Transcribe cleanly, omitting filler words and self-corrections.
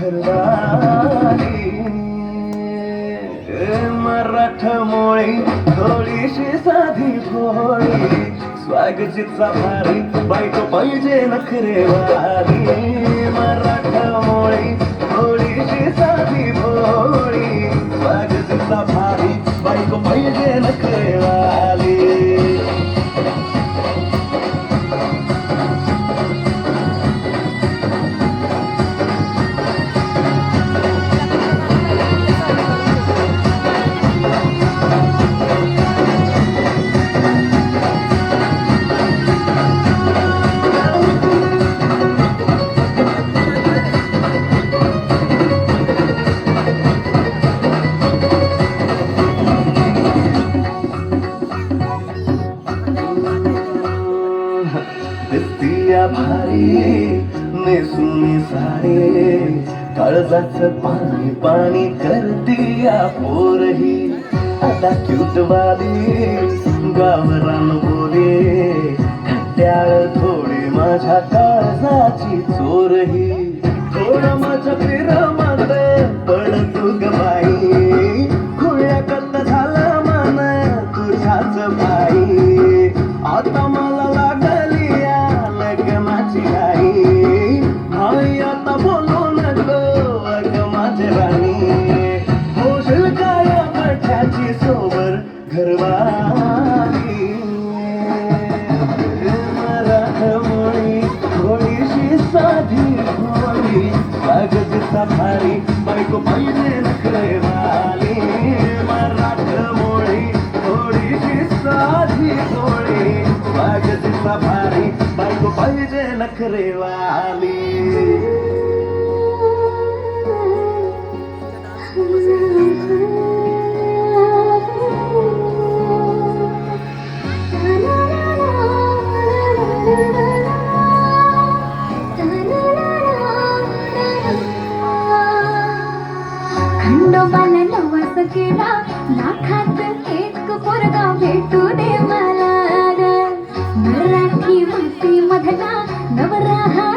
घरवाली मराठमोळी थोडीशी साधी भोळी स्वागतीचा भारी बायको पाहिजे नखरेवाली मराठमोळी थोडीशी साधी भोळी स्वागतीचा भारी बायको पाहिजे नखरेवाली दिसतीया भारी नेसून साडे काळजाचं पाणी पाणी करतीया पोरही आता क्यूटवाली गावरान बोले खट्याळ थोडी माझ्या काळजाची चोरही थोडं माझ्या प्रेमात पड तू ग बाई खुळ्या कत झाला मन तुझ्याच बाई आता मला आई आता बोलो नको अग माझे राणी होशील काय मठाची सोबर घरवाली मराठमोळी थोडीशी साधी भोळी स्वागतीचा भारी बायको पाहिजे नखरेवाली मराठमोळी थोडीशी साधी भोळी स्वागतीचा भारी बायको पाहिजे नखरेवाली खंडोबाला नवस केला लाखात एक पोरगा भेटू दे मला मराठी माती मधला नवरा हा